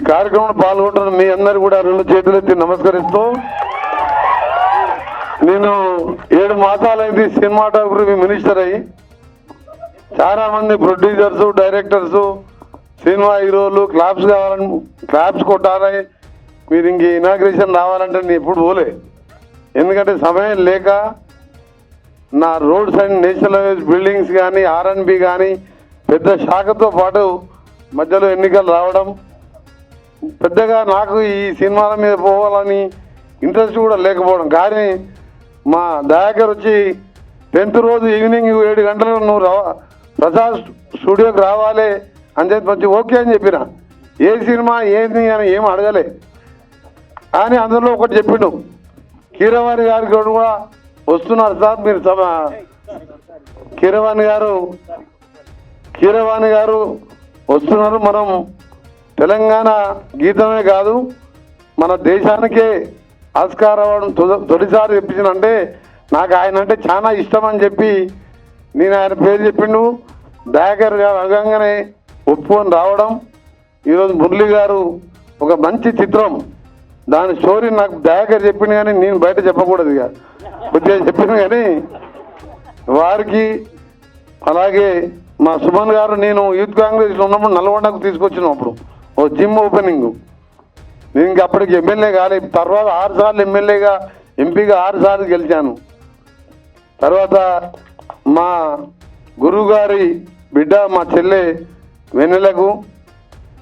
కార్యక్రమంలో పాల్గొంటున్న మీ అందరు కూడా రెండు చేతులెత్తి నమస్కరిస్తూ, నేను 7 మాసాలైంది సినిమాటోగ్రఫీ మినిస్టర్ అయ్యి చాలా మంది ప్రొడ్యూసర్స్, డైరెక్టర్స్, సినిమా హీరోలు క్లాప్స్ కావాలని క్లాప్స్ కొట్టాలి, మీరు ఇంక ఇనాగ్రేషన్ రావాలంటే నేను ఎప్పుడు పోలే. ఎందుకంటే సమయం లేక నా roads and national highways buildings కానీ R&B కానీ పెద్ద శాఖతో పాటు మధ్యలో ఎన్నికలు రావడం, పెద్దగా నాకు ఈ సినిమాల మీద పోవాలని ఇంట్రెస్ట్ కూడా లేకపోవడం. కానీ మా దయాకర్ వచ్చి 10th రోజు ఈవినింగ్ 7 గంటలకు నువ్వు ప్రసాద్ స్టూడియోకి రావాలి అని చెప్పి మంచి ఓకే అని చెప్పిన. ఏ సినిమా ఏంది అని ఏం అడగలే. కానీ అందులో ఒకటి చెప్పిండు, కీరవాణి గారికి కూడా వస్తున్నారు సార్ మీరు కీరవాణి గారు వస్తున్నారు. మనం తెలంగాణ గీతమే కాదు మన దేశానికే ఆస్కార్ అవార్డు తొలిసారి చెప్పించిన. అంటే నాకు ఆయన అంటే చాలా ఇష్టం అని చెప్పి నేను ఆయన పేరు చెప్పిండు. దయాకర్ గారు అడగంగానే ఒప్పుకొని రావడం. ఈరోజు మురళి గారు ఒక మంచి చిత్రం, దాని స్టోరీ నాకు దయాకర్ చెప్పింది కానీ నేను బయట చెప్పకూడదు, ఇక కొద్దిగా చెప్పింది. కానీ వారికి అలాగే మా సుమన్ గారు, నేను యూత్ కాంగ్రెస్లో ఉన్నప్పుడు నల్గొండకు తీసుకొచ్చినప్పుడు ఓ జిమ్ ఓపెనింగ్, నేను ఇంక అప్పటికి ఎమ్మెల్యే కాలే. తర్వాత 6 సార్లు ఎమ్మెల్యేగా, ఎంపీగా 6 సార్లు గెలిచాను. తర్వాత మా గురువు గారి బిడ్డ మా చెల్లె వెన్నెలకు,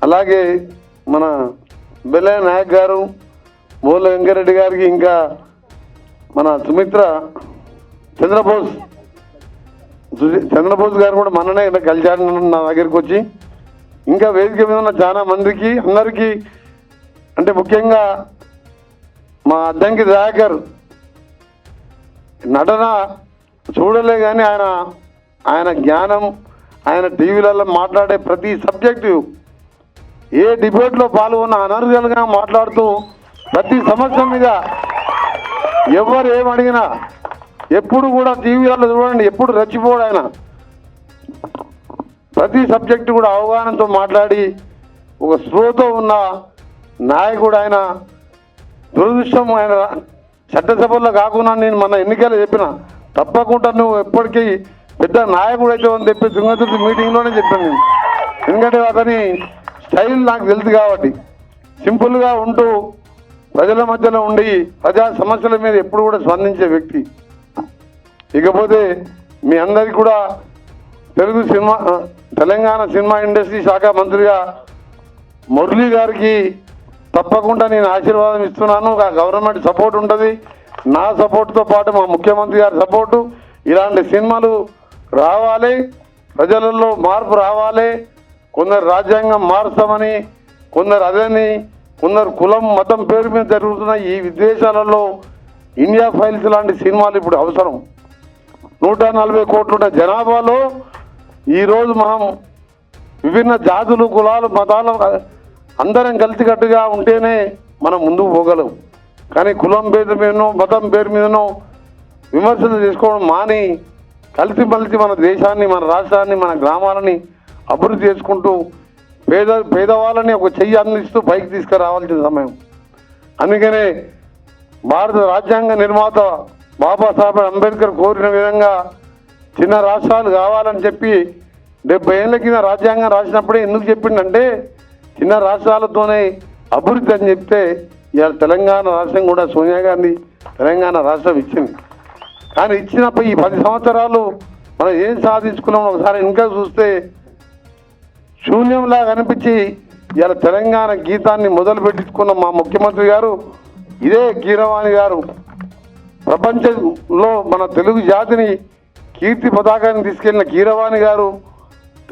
అలాగే మన బెల్లయ్య నాయక్ గారు, మూల వెంకరెడ్డి గారికి, ఇంకా మన సుమిత్ర చంద్రబోస్ గారు కూడా మననే కలిశారు నా దగ్గరికి వచ్చి. ఇంకా వేదిక మీద ఉన్న చాలా మందికి అందరికీ, అంటే ముఖ్యంగా మా అద్దంకి దయాకర్ నటన చూడలే కానీ ఆయన జ్ఞానం, ఆయన టీవీలలో మాట్లాడే ప్రతి సబ్జెక్టు, ఏ డిబేట్లో పాల్గొన్న అనర్గలుగా మాట్లాడుతూ ప్రతి సమస్య మీద ఎవరు ఏమడిగినా ఎప్పుడు కూడా టీవీలలో చూడండి, ఎప్పుడు రెచ్చిపోడు ఆయన. ప్రతి సబ్జెక్టు కూడా అవగాహనతో మాట్లాడి ఒక స్పృహతో ఉన్న నాయకుడు ఆయన. దురదృష్టం ఆయన చట్టసభల్లో కాకుండా నేను మన ఎన్నికలు చెప్పిన, తప్పకుండా నువ్వు ఎప్పటికీ పెద్ద నాయకుడు అయితే అని చెప్పి తుంగతుర్తి మీటింగ్లోనే చెప్పాను నేను. ఎందుకంటే అతని స్టైల్ నాకు తెలుసు కాబట్టి, సింపుల్గా ఉంటూ ప్రజల మధ్యలో ఉండి ప్రజా సమస్యల మీద ఎప్పుడు కూడా స్పందించే వ్యక్తి. ఇకపోతే మీ అందరికీ కూడా తెలంగాణ సినిమా ఇండస్ట్రీ శాఖ మంత్రిగా మురళి గారికి తప్పకుండా నేను ఆశీర్వాదం ఇస్తున్నాను. గవర్నమెంట్ సపోర్ట్ ఉంటుంది, నా సపోర్ట్తో పాటు మా ముఖ్యమంత్రి గారి సపోర్టు. ఇలాంటి సినిమాలు రావాలి, ప్రజలలో మార్పు రావాలి. కొందరు రాజ్యాంగం మారుస్తామని, కొందరు అదని, కొందరు కులం మతం పేరు మీద జరుగుతున్న ఈ విదేశాలలో ఇండియా ఫైల్స్ లాంటి సినిమాలు ఇప్పుడు అవసరం. 140 కోట్లున్న జనాభాలో ఈరోజు మనం విభిన్న జాతులు, కులాలు, మతాలు అందరం కలిసికట్టుగా ఉంటేనే మనం ముందుకు పోగలం. కానీ కులం పేరు మీదనో మతం పేరు మీదనో విమర్శలు చేసుకోవడం మాని కలిసిమలిసి మన దేశాన్ని, మన రాష్ట్రాన్ని, మన గ్రామాలని అభివృద్ధి చేసుకుంటూ పేదవాళ్ళని ఒక చెయ్యి అందిస్తూ పైకి తీసుకురావాల్సిన సమయం. అందుకనే భారత రాజ్యాంగ నిర్మాత బాబాసాహెబ్ అంబేద్కర్ కోరిన విధంగా చిన్న రాష్ట్రాలు కావాలని చెప్పి 70 ఏళ్ళ కింద రాజ్యాంగం రాసినప్పుడే ఎందుకు చెప్పిండంటే చిన్న రాష్ట్రాలతోనే అభివృద్ధి అని చెప్తే ఇవాళ తెలంగాణ రాష్ట్రం కూడా సోనియా గాంధీ తెలంగాణ రాష్ట్రం ఇచ్చింది. కానీ ఇచ్చినప్పుడు ఈ 10 సంవత్సరాలు మనం ఏం సాధించుకున్నాం ఒకసారి ఇంకా చూస్తే శూన్యంలాగా అనిపించి ఇవాళ తెలంగాణ గీతాన్ని మొదలు పెట్టించుకున్న మా ముఖ్యమంత్రి గారు ఇదే కీరవాణి గారు ప్రపంచంలో మన తెలుగు జాతిని కీర్తి పతాకాన్ని తీసుకెళ్లిన కీరవాణి గారు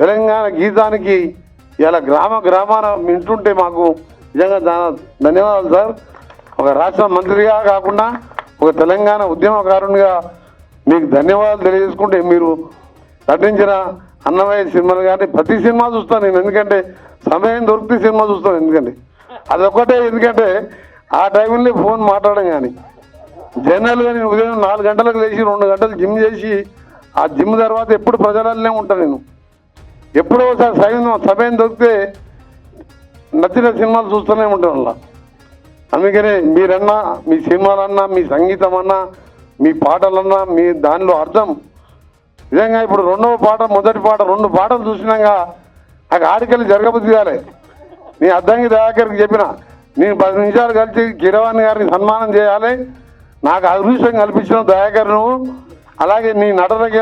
తెలంగాణ గీతానికి ఇలా గ్రామాన వింటుంటే మాకు నిజంగా ధన్యవాదాలు సార్. ఒక రాష్ట్ర మంత్రిగా కాకుండా ఒక తెలంగాణ ఉద్యమకారునిగా మీకు ధన్యవాదాలు తెలియజేసుకుంటే, మీరు నటించిన అన్నమయ్య సినిమాలు కానీ ప్రతి సినిమా చూస్తాను నేను. ఎందుకంటే సమయం దొరికితే సినిమా చూస్తాను. ఎందుకంటే అదొక్కటే, ఎందుకంటే ఆ టైంలో ఫోన్ మాట్లాడడం కానీ జనరల్గా నేను ఉదయం 4 గంటలకు లేచి 2 గంటలు జిమ్ చేసి ఆ జిమ్ తర్వాత ఎప్పుడు ప్రజలనే ఉంటాను నేను. ఎప్పుడో ఒకసారి సమయం దొరికితే నచ్చిన సినిమాలు చూస్తూనే ఉంటాం అలా. అందుకనే మీరన్నా మీ సినిమాలన్నా మీ సంగీతం అన్నా మీ పాటలన్నా మీ దానిలో అర్థం నిజంగా ఇప్పుడు రెండవ పాట మొదటి పాట 2 పాటలు చూసినాక నాకు ఆడికెళ్ళి జరగబుద్ధి కాలే. నీ అద్దంకి దయాకర్కి చెప్పిన నేను 10 నిమిషాలు కలిసి కీరవాణి గారిని సన్మానం చేయాలి, నాకు అదృష్టం కల్పించిన దయాకర్ నువ్వు, అలాగే నీ నటనకి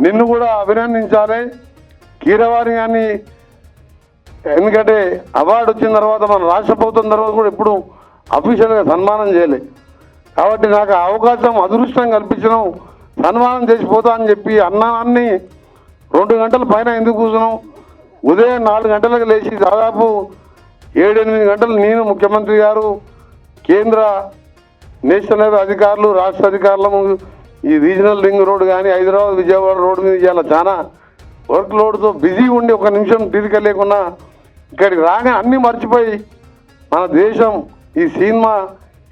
నిన్ను కూడా అభినందించాలి. కీరవాణి గారిని ఎందుకంటే అవార్డు వచ్చిన తర్వాత మన రాష్ట్ర ప్రభుత్వం తర్వాత కూడా ఎప్పుడు అఫీషియల్గా సన్మానం చేయలే. కాబట్టి నాకు అవకాశం అదృష్టం కల్పించడం, సన్మానం చేసిపోతా అని చెప్పి అన్నాన్ని 2 గంటల పైన ఎందుకు కూర్చున్నాం? ఉదయం 4 గంటలకు లేచి దాదాపు 7-8 గంటలు నేను, ముఖ్యమంత్రి గారు, కేంద్ర నేషనల్ అధికారులు, రాష్ట్ర అధికారులము ఈ రీజనల్ రింగ్ రోడ్ కానీ హైదరాబాద్ విజయవాడ రోడ్డు మీద ఇవాళ చాలా వర్క్ లోడ్తో బిజీ ఉండి 1 నిమిషం తీరిక లేకుండా ఇక్కడికి రాగా అన్నీ మర్చిపోయి మన దేశం ఈ సినిమా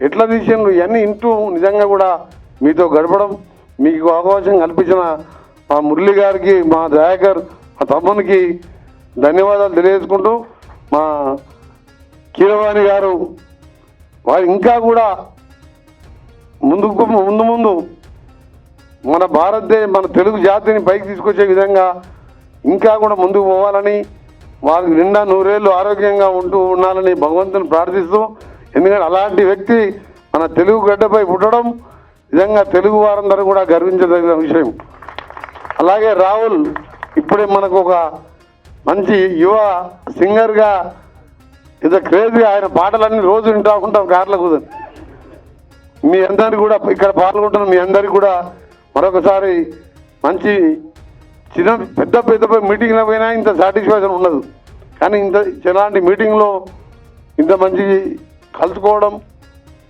ఎట్లా తీసిండ్రు ఇవన్నీ ఇంటూ నిజంగా కూడా మీతో గడపడం, మీకు అవకాశం కల్పించిన మా మురళి గారికి, మా దయాకర్, మా తమ్మునికి ధన్యవాదాలు తెలియజేసుకుంటూ, మా కీరవాణి గారు వారు ఇంకా కూడా ముందు మన భారతదేశం మన తెలుగు జాతిని పైకి తీసుకొచ్చే విధంగా ఇంకా కూడా ముందుకు పోవాలని, వారికి నిండా 100 ఏళ్ళు ఆరోగ్యంగా ఉండాలని భగవంతుని ప్రార్థిస్తూ, ఎందుకంటే అలాంటి వ్యక్తి మన తెలుగు గడ్డపై పుట్టడం నిజంగా తెలుగు వారందరూ కూడా గర్వించదగిన విషయం. అలాగే రాహుల్ ఇప్పుడే మనకు ఒక మంచి యువ సింగర్గా ఇది క్రేజీగా ఆయన పాటలన్నీ రోజు వింటూ ఉంటాం కార్లో కూర్చొని. మీ అందరికీ కూడా ఇక్కడ పాల్గొంటున్న మీ అందరికీ కూడా మరొకసారి మంచి పెద్ద మీటింగ్లో పోయినా ఇంత సాటిస్ఫాక్షన్ ఉండదు, కానీ ఇలాంటి మీటింగ్లో ఇంత మంచి కలుసుకోవడం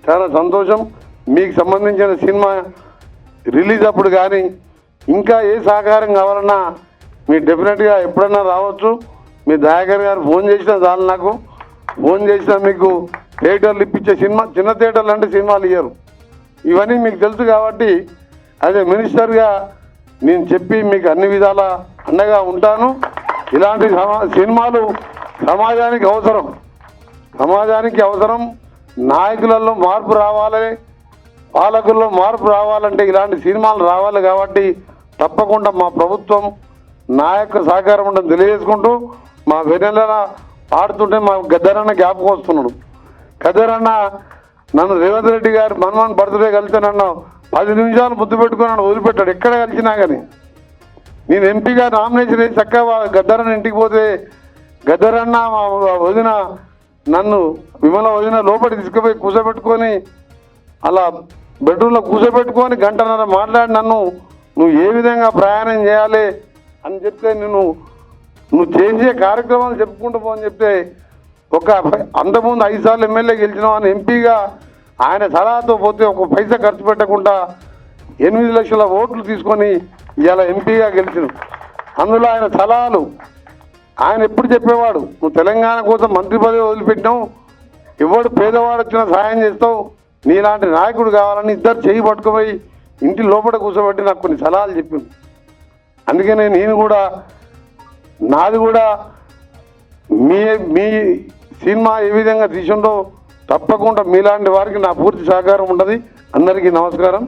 చాలా సంతోషం. మీకు సంబంధించిన సినిమా రిలీజ్ అప్పుడు కానీ ఇంకా ఏ సహకారం కావాలన్నా మీరు డెఫినెట్గా ఎప్పుడన్నా రావచ్చు. మీ దయాకర్ గారు ఫోన్ చేసినా చాలు, నాకు ఫోన్ చేసినా మీకు థియేటర్లు ఇప్పించే చిన్న థియేటర్లు అంటే సినిమాలు ఇయ్యరు. ఇవన్నీ మీకు తెలుసు కాబట్టి అదే మినిస్టర్గా నేను చెప్పి మీకు అన్ని విధాల అండగా ఉంటాను. ఇలాంటి సినిమాలు సమాజానికి అవసరం. నాయకులలో మార్పు రావాలి, పాలకుల్లో మార్పు రావాలంటే ఇలాంటి సినిమాలు రావాలి. కాబట్టి తప్పకుండా మా ప్రభుత్వం నా యొక్క సహకారం ఉండని తెలియజేసుకుంటూ, మా వెన్నెల ఆడుతుంటే మా గద్దరన్న జ్ఞాపకం వస్తున్నాడు. గద్దరన్న నన్ను రేవంత్ రెడ్డి గారు మన్మోహన్ బర్త్డే కలిస్తే నన్ను 10 నిమిషాలు ముద్దు పెట్టుకుని నన్ను వదిలిపెట్టాడు. ఎక్కడ కలిసినా కానీ నేను ఎంపీగా నామినేషన్ వేసి చక్కగా గద్దరన్న ఇంటికి పోతే గద్దరన్న మా వదిన నన్ను విమల వదిన లోపలికి తీసుకుపోయి కూర్చోబెట్టుకొని అలా బెడ్రూమ్లో కూర్చోబెట్టుకొని 1.5 గంటన్నర మాట్లాడి నువ్వు ఏ విధంగా ప్రయాణం చేయాలి అని చెప్తే నువ్వు చేసే కార్యక్రమాలు చెప్పుకుంటూ పోని చెప్తే అంతకుముందు 5 సార్లు ఎమ్మెల్యే గెలిచినావు అని ఎంపీగా ఆయన సలహాతో పోతే 1 పైసా ఖర్చు పెట్టకుండా 8 లక్షల ఓట్లు తీసుకొని ఇవాళ ఎంపీగా గెలిచిన. అందులో ఆయన సలహాలు ఆయన ఎప్పుడు చెప్పేవాడు, నువ్వు తెలంగాణ కోసం మంత్రి పదవి వదిలిపెట్టినావు, ఎవడు పేదవాడు వచ్చినా సహాయం చేస్తావు, నీలాంటి నాయకుడు కావాలని ఇద్దరు చేయి పట్టుకుపోయి ఇంటి లోపల కూర్చోబెట్టి నాకు కొన్ని సలహాలు చెప్పింది. అందుకనే నేను కూడా నాది కూడా మీ సినిమా ఏ విధంగా తీసిండో తప్పకుండా మీలాంటి వారికి నా పూర్తి సహకారం ఉంటుంది. అందరికీ నమస్కారం.